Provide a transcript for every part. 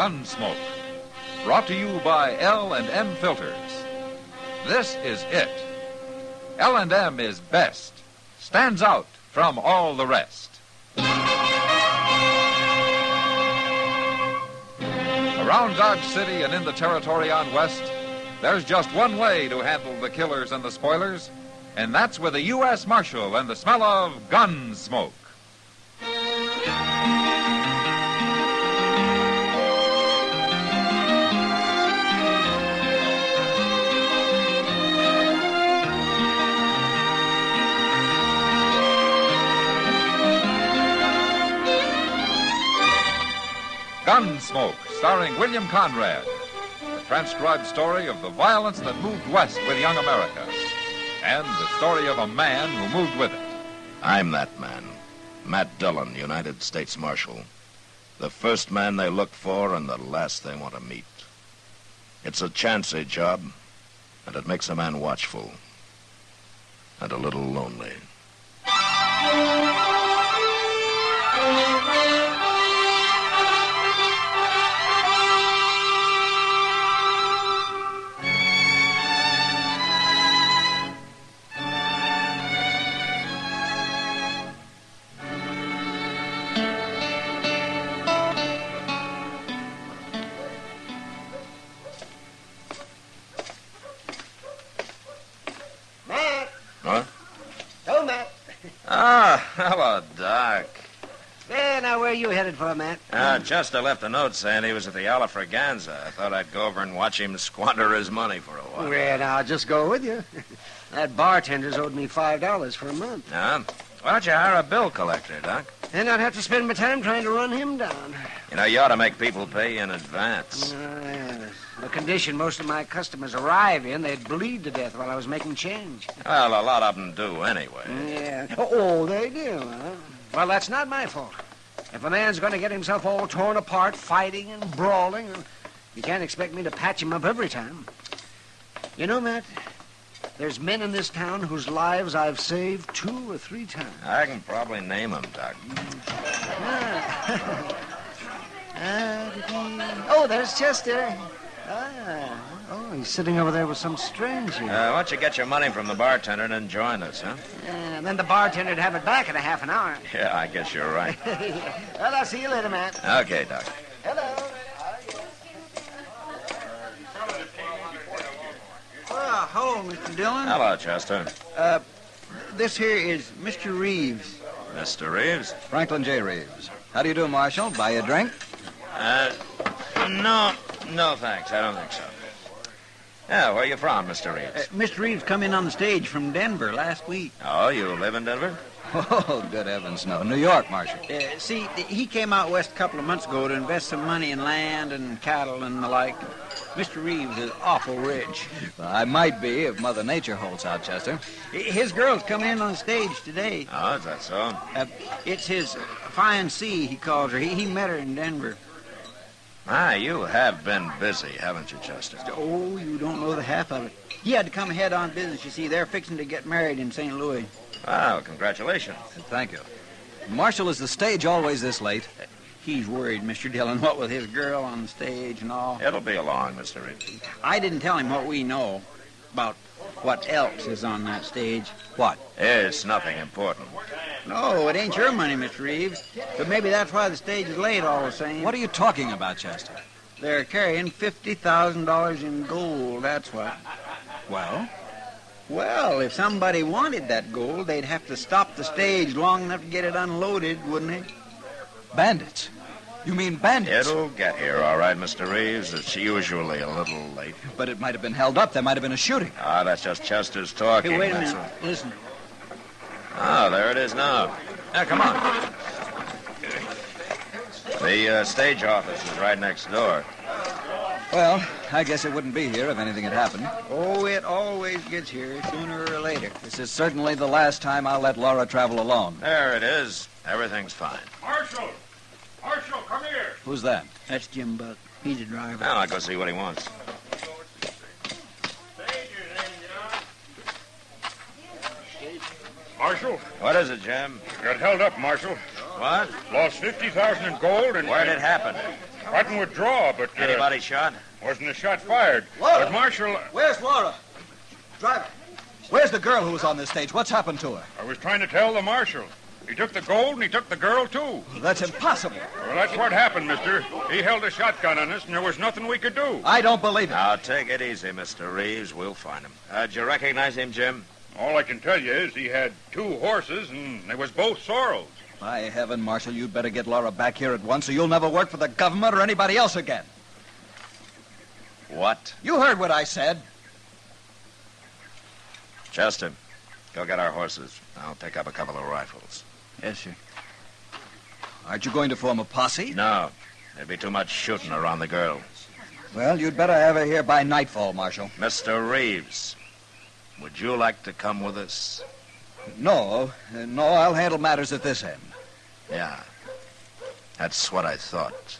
Gunsmoke. Brought to you by L&M Filters. This is it. L&M is best. Stands out from all the rest. Around Dodge City and in the territory on West, there's just one way to handle the killers and the spoilers, and that's with a U.S. Marshal and the smell of Gunsmoke. Gunsmoke, starring William Conrad. The transcribed story of the violence that moved west with young America. And the story of a man who moved with it. I'm that man. Matt Dillon, United States Marshal. The first man they look for and the last they want to meet. It's a chancy job, and it makes a man watchful. And a little lonely. Hello, Doc. There, now, where are you headed for, Matt? Chester left a note saying he was at the Alafraganza. I thought I'd go over and watch him squander his money for a while. Well, I'll just go with you. That bartender's owed me $5 for a month. Why don't you hire a bill collector, Doc? Then I'd have to spend my time trying to run him down. You know, you ought to make people pay in advance. The condition most of my customers arrive in, they'd bleed to death while I was making change. Well, a lot of them do anyway. Yeah. Oh, they do, huh? Well, that's not my fault. If a man's going to get himself all torn apart, fighting and brawling, you can't expect me to patch him up every time. You know, Matt, there's men in this town whose lives I've saved 2 or 3 times. I can probably name them, Doc. Oh, there's Chester. Oh, he's sitting over there with some stranger. Why don't you get your money from the bartender and then join us, huh? And then the bartender'd have it back in a half an hour. Yeah, I guess you're right. Well, I'll see you later, Matt. Okay, Doc. Hello. Hello, Mr. Dillon. Hello, Chester. This here is Mr. Reeves. Mr. Reeves? Franklin J. Reeves. How do you do, Marshal? Buy you a drink? No, thanks. I don't think so. Yeah, where are you from, Mr. Reeves? Mr. Reeves come in on the stage from Denver last week. Oh, you live in Denver? Oh, good heavens, no. New York, Marshal. See, he came out west a couple of months ago to invest some money in land and cattle and the like. Mr. Reeves is awful rich. Well, I might be if Mother Nature holds out, Chester. His girl's coming in on the stage today. Oh, is that so? It's his fiancée, he calls her. He met her in Denver. You have been busy, haven't you, Chester? Oh, you don't know the half of it. He had to come ahead on business, you see. They're fixing to get married in St. Louis. Wow, congratulations. Thank you. Marshal, is the stage always this late? He's worried, Mr. Dillon, what with his girl on the stage and all. It'll be along, Mr. Reeves. I didn't tell him what we know about what else is on that stage. What? It's nothing important. No, it ain't your money, Mr. Reeves. But maybe that's why the stage is late all the same. What are you talking about, Chester? They're carrying $50,000 in gold, that's what. Well? Well, if somebody wanted that gold, they'd have to stop the stage long enough to get it unloaded, wouldn't they? Bandits? You mean bandits? It'll get here, all right, Mr. Reeves. It's usually a little late. But it might have been held up. There might have been a shooting. That's just Chester's talking. Hey, wait a minute. Listen. Oh, there it is now. Come on. The stage office is right next door. Well, I guess it wouldn't be here if anything had happened. Oh, it always gets here sooner or later. This is certainly the last time I'll let Laura travel alone. There it is. Everything's fine. Marshal! Marshal, come here! Who's that? That's Jim Buck. He's a driver. I'll go see what he wants. Marshal? What is it, Jim? Got held up, Marshal. What? Lost $50,000 in gold and... Where'd it happen? Cotton would draw, but... Anybody shot? Wasn't a shot fired. Laura! But Marshal... Where's Laura? Driver. Where's the girl who was on this stage? What's happened to her? I was trying to tell the Marshal. He took the gold and he took the girl, too. That's impossible. Well, that's what happened, mister. He held a shotgun on us, and there was nothing we could do. I don't believe it. Now, take it easy, Mr. Reeves. We'll find him. Did you recognize him, Jim? All I can tell you is he had 2 horses, and they was both sorrels. By heaven, Marshal, you'd better get Laura back here at once, or you'll never work for the government or anybody else again. What? You heard what I said. Chester, go get our horses. I'll pick up a couple of rifles. Yes, sir. Aren't you going to form a posse? No. There'd be too much shooting around the girl. Well, you'd better have her here by nightfall, Marshal. Mr. Reeves, would you like to come with us? No, I'll handle matters at this end. Yeah. That's what I thought.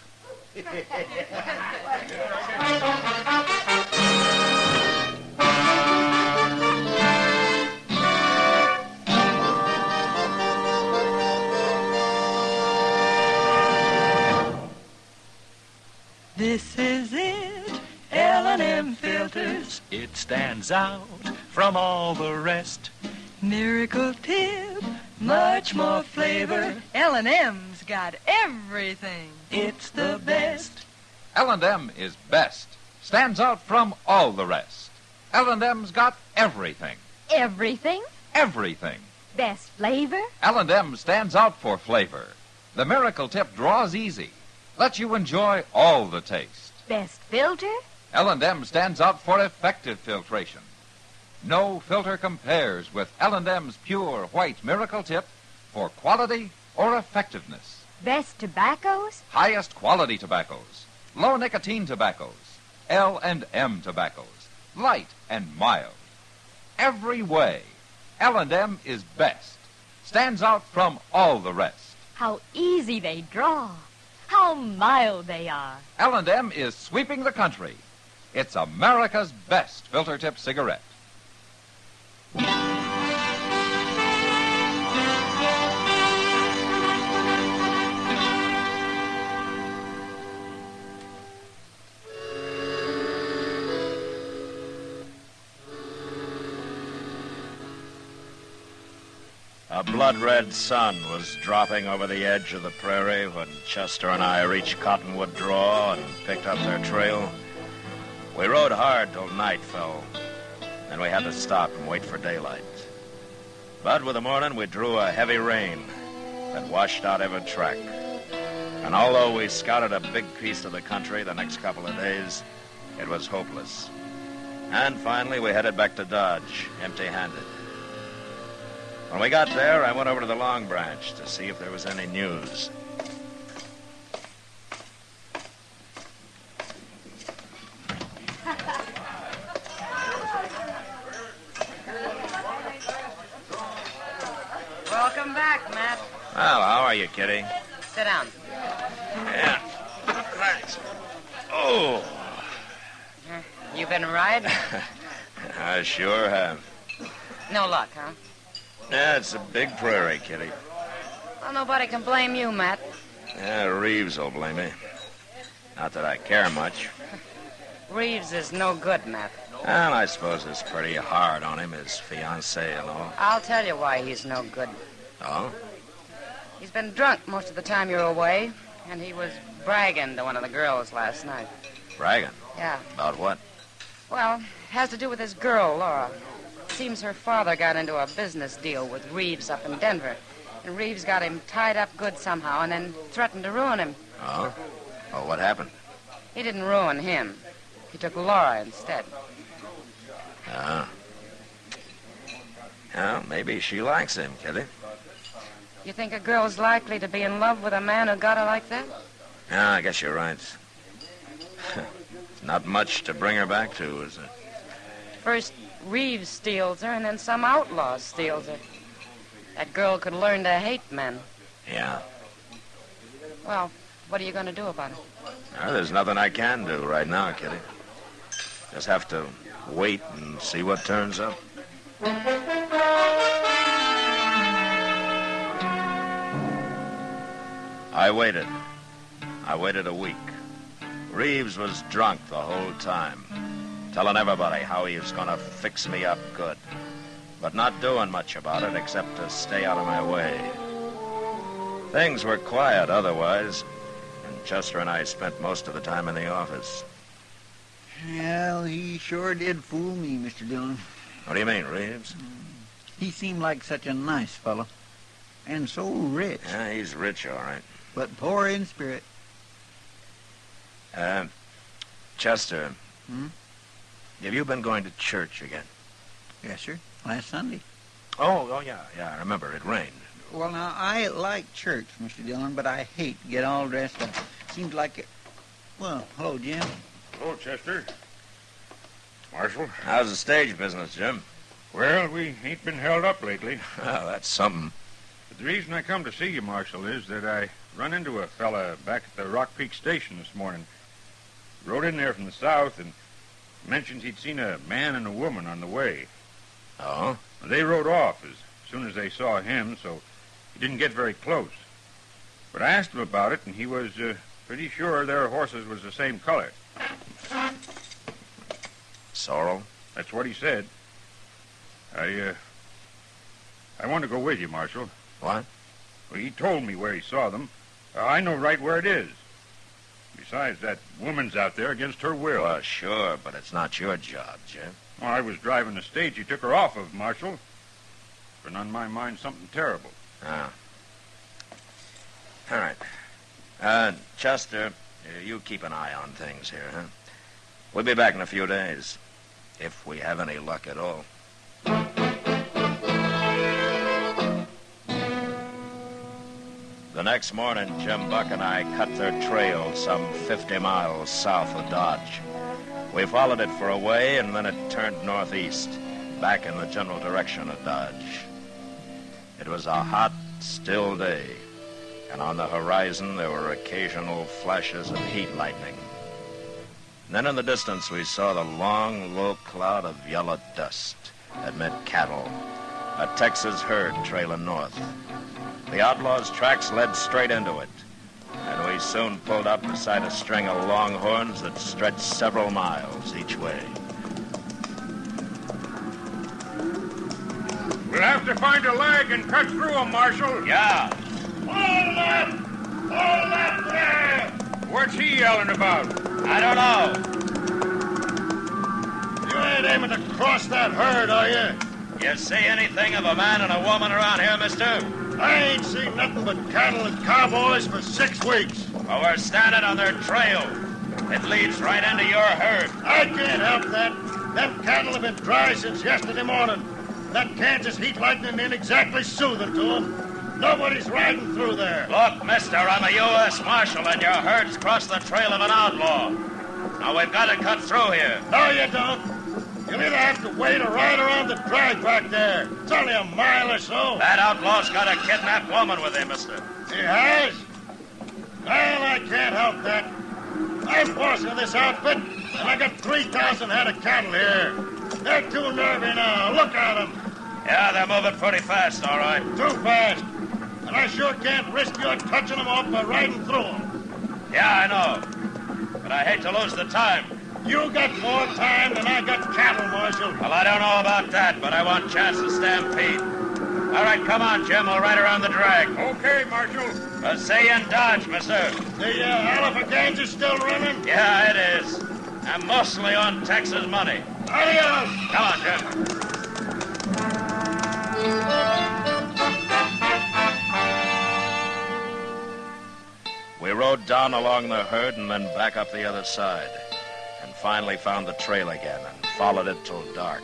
This is it, L&M filters. It stands out from all the rest. Miracle tip, much more flavor. L&M's got everything. It's the best. L&M is best. Stands out from all the rest. L&M's got everything. Everything? Everything. Best flavor? L&M stands out for flavor. The Miracle Tip draws easy. Lets you enjoy all the taste. Best filter? L&M stands out for effective filtration. No filter compares with L&M's pure white Miracle Tip for quality or effectiveness. Best tobaccos? Highest quality tobaccos. Low nicotine tobaccos. L&M tobaccos. Light and mild. Every way, L&M is best. Stands out from all the rest. How easy they draw. How mild they are. L&M is sweeping the country. It's America's best filter tip cigarette. A blood-red sun was dropping over the edge of the prairie when Chester and I reached Cottonwood Draw and picked up their trail. We rode hard till night fell. Then we had to stop and wait for daylight. But with the morning, we drew a heavy rain that washed out every track. And although we scouted a big piece of the country the next couple of days, it was hopeless. And finally, we headed back to Dodge, empty-handed. When we got there, I went over to the Long Branch to see if there was any news. Welcome back, Matt. Well, how are you, Kitty? Sit down. Yeah. Thanks. Oh. You been riding? I sure have. No luck, huh? Yeah, it's a big prairie, Kitty. Well, nobody can blame you, Matt. Yeah, Reeves will blame me. Not that I care much. Reeves is no good, Matt. Well, I suppose it's pretty hard on him, his fiancée and all. I'll tell you why he's no good. Oh? He's been drunk most of the time you're away, and he was bragging to one of the girls last night. Bragging? Yeah. About what? Well, it has to do with his girl, Laura. Seems her father got into a business deal with Reeves up in Denver. And Reeves got him tied up good somehow and then threatened to ruin him. Oh? Oh, what happened? He didn't ruin him. He took Laura instead. Oh. Well, maybe she likes him, Kitty. You think a girl's likely to be in love with a man who got her like that? Yeah, I guess you're right. Not much to bring her back to, is it? First, Reeves steals her, and then some outlaw steals her. That girl could learn to hate men. Yeah. Well, what are you going to do about it? Well, there's nothing I can do right now, Kitty. Just have to wait and see what turns up. I waited. I waited a week. Reeves was drunk the whole time, telling everybody how he was going to fix me up good, but not doing much about it except to stay out of my way. Things were quiet otherwise, and Chester and I spent most of the time in the office. Well, he sure did fool me, Mr. Dillon. What do you mean, Reeves? He seemed like such a nice fellow, and so rich. Yeah, he's rich, all right. But poor in spirit. Chester, have you been going to church again? Yes, sir. Last Sunday. Oh, yeah, I remember. It rained. Well, now, I like church, Mr. Dillon, but I hate to get all dressed up. Seems like it... Well, hello, Jim. Hello, Chester. Marshal. How's the stage business, Jim? Well, we ain't been held up lately. Oh, that's something. But the reason I come to see you, Marshal, is that I run into a fella back at the Rock Peak Station this morning. Rode in there from the south and mentioned he'd seen a man and a woman on the way. Oh? They rode off as soon as they saw him, so he didn't get very close. But I asked him about it, and he was pretty sure their horses was the same color. Sorrel? That's what he said. I want to go with you, Marshal. What? Well, he told me where he saw them. I know right where it is. Besides, that woman's out there against her will. Well, sure, but it's not your job, Jim. Well, I was driving the stage you took her off of, Marshal. Been on my mind something terrible. Ah. All right. Chester, you keep an eye on things here, huh? We'll be back in a few days, if we have any luck at all. The next morning, Jim Buck and I cut their trail some 50 miles south of Dodge. We followed it for a way, and then it turned northeast, back in the general direction of Dodge. It was a hot, still day, and on the horizon there were occasional flashes of heat lightning. And then in the distance we saw the long, low cloud of yellow dust that meant cattle, a Texas herd trailing north. The outlaws' tracks led straight into it, and we soon pulled up beside a string of longhorns that stretched several miles each way. We'll have to find a leg and cut through them, Marshal. Yeah. Hold up! Hold up there! What's he yelling about? I don't know. You ain't aiming to cross that herd, are you? You see anything of a man and a woman around here, mister? I ain't seen nothing but cattle and cowboys for 6 weeks. Well, we're standing on their trail. It leads right into your herd. I can't help that. Them cattle have been dry since yesterday morning. That Kansas heat lightning ain't exactly soothing to them. Nobody's riding through there. Look, mister, I'm a U.S. Marshal, and your herd's crossed the trail of an outlaw. Now, we've got to cut through here. No, you don't. You'll either have to wait or ride around the drag back there. It's only a mile or so. That outlaw's got a kidnapped woman with him, mister. He has? Well, I can't help that. I'm boss of this outfit, and I got 3,000 head of cattle here. They're too nervy now. Look at them. Yeah, they're moving pretty fast, all right. Too fast. And I sure can't risk your touching them off by riding through them. Yeah, I know. But I hate to lose the time. You got more time than I got cattle, Marshal. Well, I don't know about that, but I want a chance to stampede. All right, come on, Jim. We'll ride around the drag. Okay, Marshal. We'll see you in Dodge, mister. The Alpha still running? Yeah, it is. And mostly on Texas money. Adios. Come on, Jim. We rode down along the herd and then back up the other side, and finally found the trail again and followed it till dark.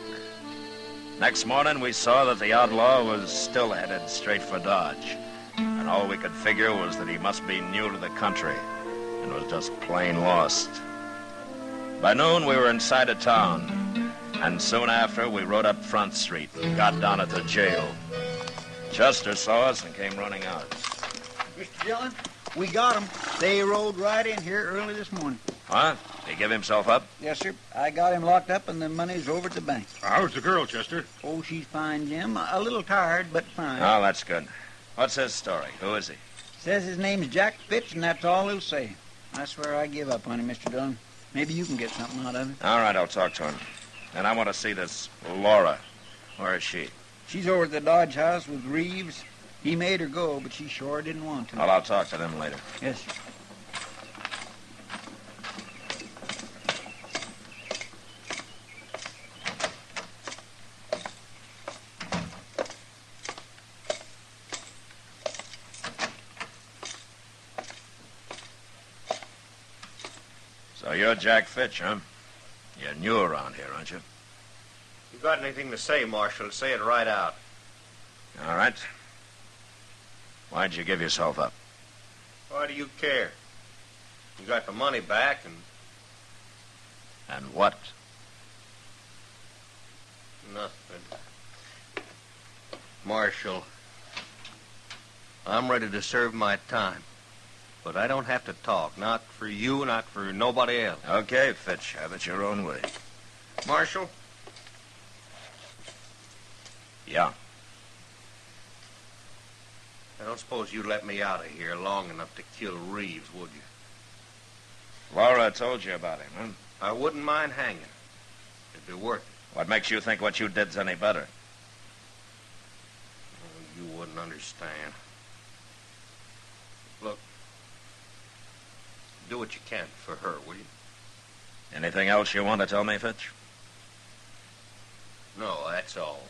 Next morning, we saw that the outlaw was still headed straight for Dodge, and all we could figure was that he must be new to the country and was just plain lost. By noon, we were inside of town, and soon after, we rode up Front Street and got down at the jail. Chester saw us and came running out. Mr. Dillon, we got them. They rode right in here early this morning. What? Did he give himself up? Yes, sir. I got him locked up, and the money's over at the bank. How's the girl, Chester? Oh, she's fine, Jim. A little tired, but fine. Oh, that's good. What's his story? Who is he? Says his name's Jack Fitz, and that's all he'll say. I swear I give up on him, Mr. Dillon. Maybe you can get something out of it. All right, I'll talk to him. And I want to see this Laura. Where is she? She's over at the Dodge House with Reeves. He made her go, but she sure didn't want to. Well, I'll talk to them later. Yes, sir. So you're Jack Fitch, huh? You're new around here, aren't you? You got anything to say, Marshal, say it right out. All right. Why'd you give yourself up? Why do you care? You got the money back and... And what? Nothing. Marshal, I'm ready to serve my time. But I don't have to talk. Not for you, not for nobody else. Okay, Fitch. Have it your own way. Marshal? Yeah. I don't suppose you'd let me out of here long enough to kill Reeves, would you? Laura told you about him, huh? I wouldn't mind hanging. It'd be worth it. What makes you think what you did's any better? Oh, you wouldn't understand. Look. Do what you can for her, will you? Anything else you want to tell me, Fitch? No, that's all.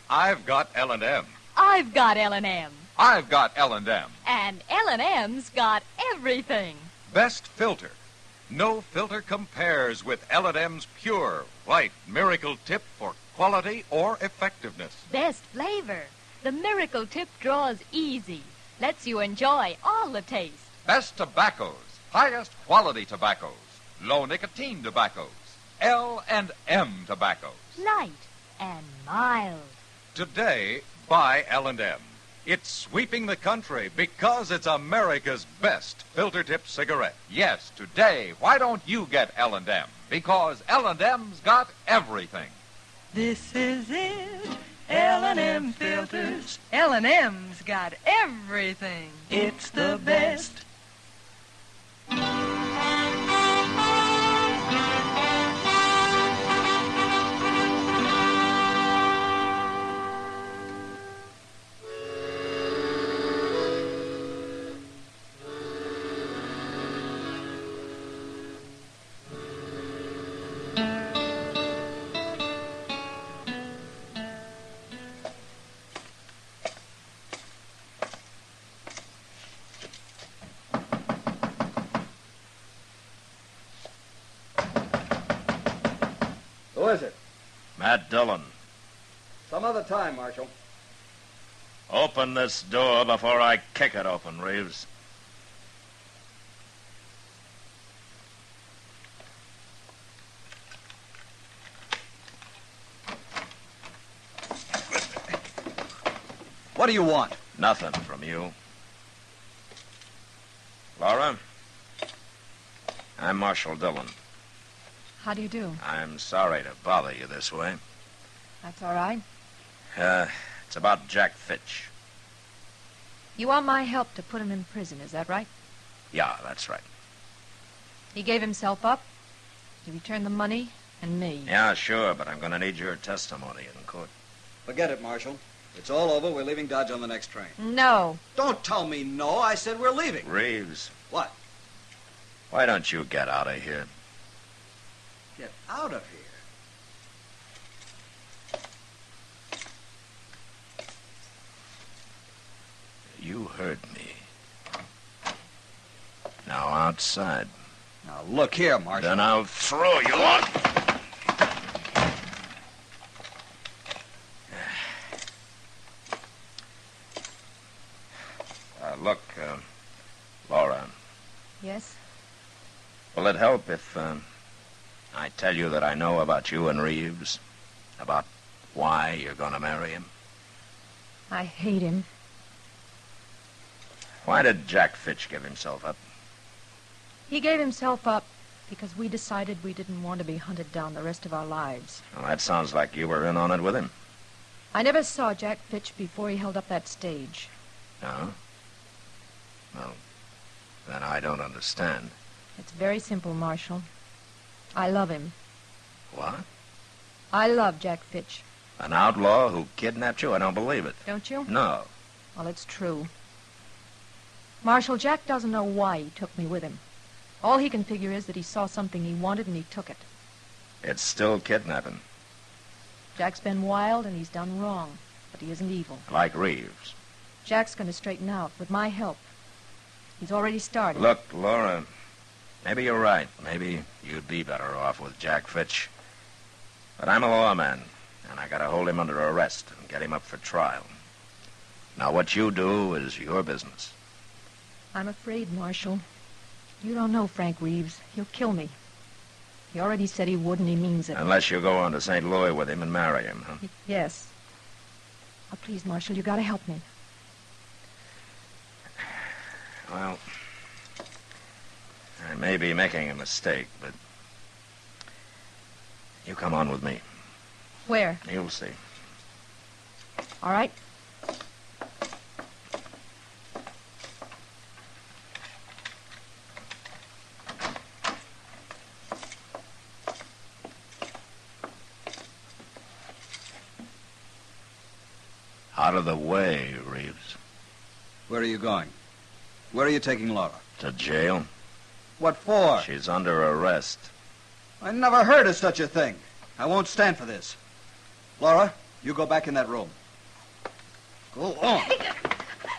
I've got L&M. I've got L&M. I've got L&M. And L&M's got everything. Best filter. No filter compares with L&M's pure, white miracle tip for quality or effectiveness. Best flavor. The miracle tip draws easy. Lets you enjoy all the taste. Best tobaccos. Highest quality tobaccos. Low nicotine tobaccos. L&M tobaccos. Light and mild. Today, buy L&M. It's sweeping the country because it's America's best filter tip cigarette. Yes, today, why don't you get L&M? Because L&M's got everything. This is it. L&M filters. L&M's got everything. It's the best. Who is it? Matt Dillon. Some other time, Marshal. Open this door before I kick it open, Reeves. What do you want? Nothing from you. Laura, I'm Marshal Dillon. How do you do? I'm sorry to bother you this way. That's all right. It's about Jack Fitch. You want my help to put him in prison, is that right? Yeah, that's right. He gave himself up. He returned the money and me. Yeah, sure, but I'm going to need your testimony in court. Forget it, Marshal. It's all over. We're leaving Dodge on the next train. No. Don't tell me no. I said we're leaving. Reeves. What? Why don't you get out of here? Get out of here. You heard me. Now outside. Now look here, Marshal. Then I'll throw you out. Look, Laura. Yes? Will it help if I tell you that I know about you and Reeves? About why you're going to marry him? I hate him. Why did Jack Fitch give himself up? He gave himself up because we decided we didn't want to be hunted down the rest of our lives. Well, that sounds like you were in on it with him. I never saw Jack Fitch before he held up that stage. No? Well, then I don't understand. It's very simple, Marshal. I love him. What? I love Jack Fitch. An outlaw who kidnapped you? I don't believe it. Don't you? No. Well, it's true. Marshal, Jack doesn't know why he took me with him. All he can figure is that he saw something he wanted and he took it. It's still kidnapping. Jack's been wild and he's done wrong, but he isn't evil. Like Reeves. Jack's going to straighten out with my help. He's already started. Look, Laura, maybe you're right. Maybe you'd be better off with Jack Fitch. But I'm a lawman, and I gotta hold him under arrest and get him up for trial. Now, what you do is your business. I'm afraid, Marshal. You don't know Frank Reeves. He'll kill me. He already said he would, and he means it. Unless you go on to St. Louis with him and marry him, huh? Yes. Oh, please, Marshal, you gotta help me. Well, I may be making a mistake, but you come on with me. Where? You'll see. All right. Out of the way, Reeves. Where are you going? Where are you taking Laura? To jail. What for? She's under arrest. I never heard of such a thing. I won't stand for this. Laura, you go back in that room. Go on.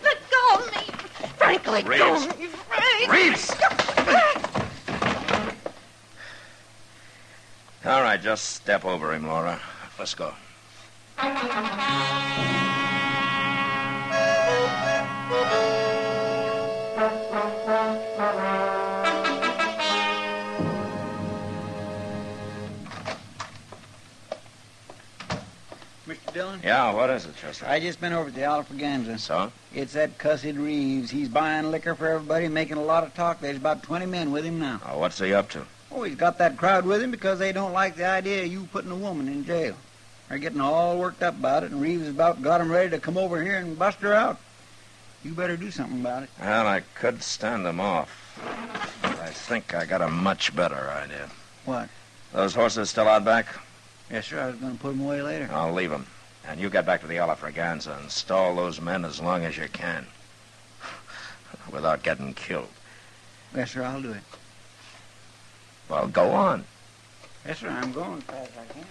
Let go of me. Frank, let go of me, Frank. Reeves! All right, just step over him, Laura. Let's go. Mr. Dillon? Yeah, what is it, Chester? I just been over to the Alfraganza. So? It's that cussed Reeves. He's buying liquor for everybody, making a lot of talk. There's about 20 men with him now. Oh, what's he up to? Oh, he's got that crowd with him because they don't like the idea of you putting a woman in jail. They're getting all worked up about it, and Reeves has about got 'em ready to come over here and bust her out. You better do something about it. Well, I could stand him off. But I think I got a much better idea. What? Those horses still out back? Yes, sir. I was going to put them away later. I'll leave them. And you get back to the Alafraganza and stall those men as long as you can. Without getting killed. Yes, sir. I'll do it. Well, go on. Yes, sir. I'm going as fast as I can.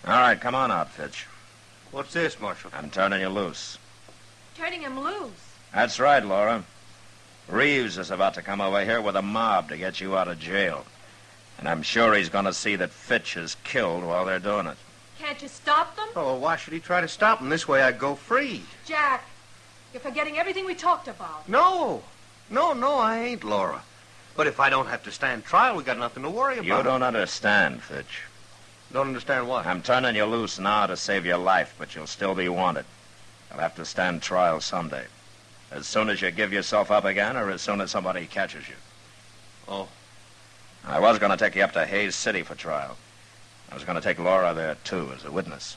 All right, come on out, Fitch. What's this, Marshal? I'm turning you loose. Turning him loose. That's right, Laura. Reeves is about to come over here with a mob to get you out of jail. And I'm sure he's going to see that Fitch is killed while they're doing it. Can't you stop them? Oh, why should he try to stop him? This way I'd go free. Jack, you're forgetting everything we talked about. No, I ain't, Laura. But if I don't have to stand trial, we got nothing to worry about. You don't understand, Fitch. Don't understand what? I'm turning you loose now to save your life, but you'll still be wanted. You'll have to stand trial someday. As soon as you give yourself up again, or as soon as somebody catches you. Oh. I was going to take you up to Hayes City for trial. I was going to take Laura there, too, as a witness.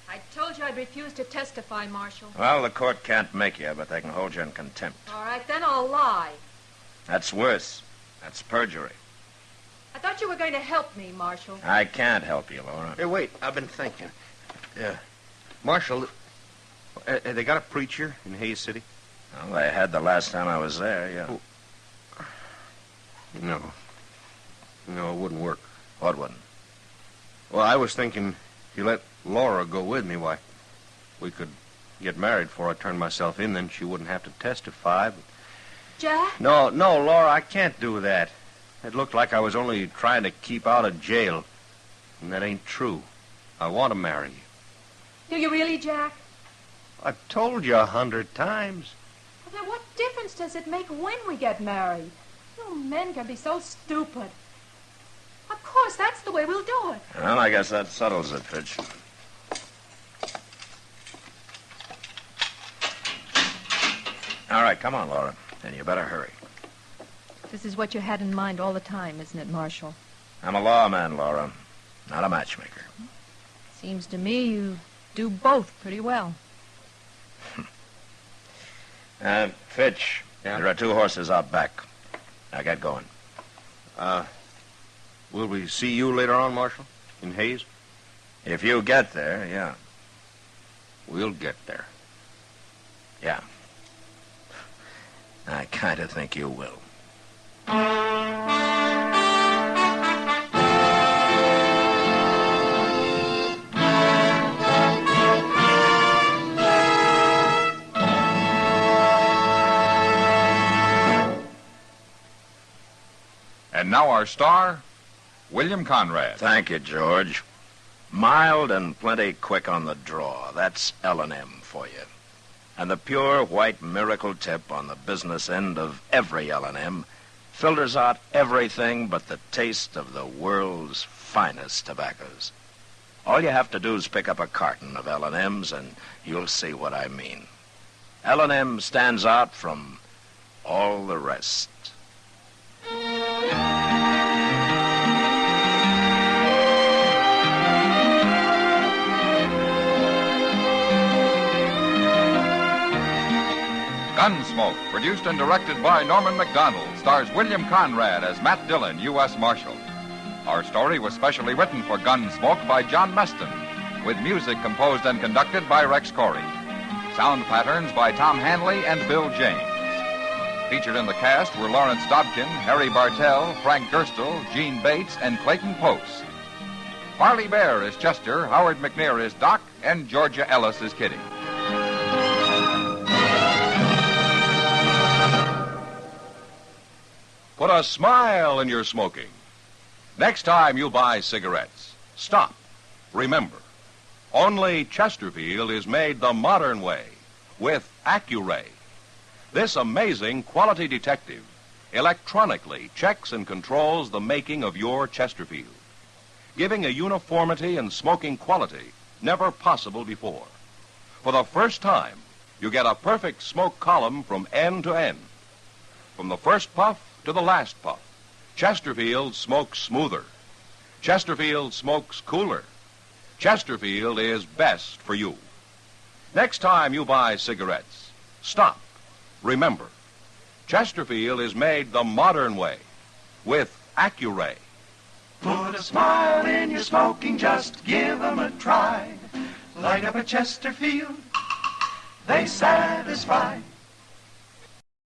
I told you I'd refuse to testify, Marshal. Well, the court can't make you, but they can hold you in contempt. All right, then I'll lie. That's worse. That's perjury. I thought you were going to help me, Marshal. I can't help you, Laura. Hey, wait. I've been thinking. Marshal, they got a preacher in Hayes City? Well, they had the last time I was there, yeah. No, it wouldn't work. What wouldn't? Well, I was thinking if you let Laura go with me, why, we could get married before I turned myself in, then she wouldn't have to testify. But... Jack? No, Laura, I can't do that. It looked like I was only trying to keep out of jail. And that ain't true. I want to marry you. Do you really, Jack? I've told you 100 times. But then what difference does it make when we get married? You men can be so stupid. Of course, that's the way we'll do it. Well, I guess that settles it, Fitch. All right, come on, Laura. And you better hurry. This is what you had in mind all the time, isn't it, Marshal? I'm a lawman, Laura, not a matchmaker. Seems to me you do both pretty well. Fitch, there are 2 horses out back. Now get going. Will we see you later on, Marshal? In Hayes? If you get there, yeah. We'll get there. Yeah. I kind of think you will. And now our star, William Conrad. Thank you, George. Mild and plenty quick on the draw. That's L&M for you. And the pure white miracle tip on the business end of every L&M filters out everything but the taste of the world's finest tobaccos. All you have to do is pick up a carton of L&Ms and you'll see what I mean. L&M stands out from all the rest. Gunsmoke, produced and directed by Norman Macdonnell, stars William Conrad as Matt Dillon, U.S. Marshal. Our story was specially written for Gunsmoke by John Meston, with music composed and conducted by Rex Corey. Sound patterns by Tom Hanley and Bill James. Featured in the cast were Lawrence Dobkin, Harry Bartell, Frank Gerstle, Jeanne Bates, and Clayton Post. Parley Baer is Chester, Howard McNear is Doc, and Georgia Ellis is Kitty. Put a smile in your smoking. Next time you buy cigarettes, stop. Remember, only Chesterfield is made the modern way with Accuray. This amazing quality detective electronically checks and controls the making of your Chesterfield, giving a uniformity and smoking quality never possible before. For the first time, you get a perfect smoke column from end to end. From the first puff to the last puff, Chesterfield smokes smoother. Chesterfield smokes cooler. Chesterfield is best for you. Next time you buy cigarettes, stop. Remember, Chesterfield is made the modern way with Accuray. Put a smile in your smoking, just give 'em a try. Light up a Chesterfield, they satisfy.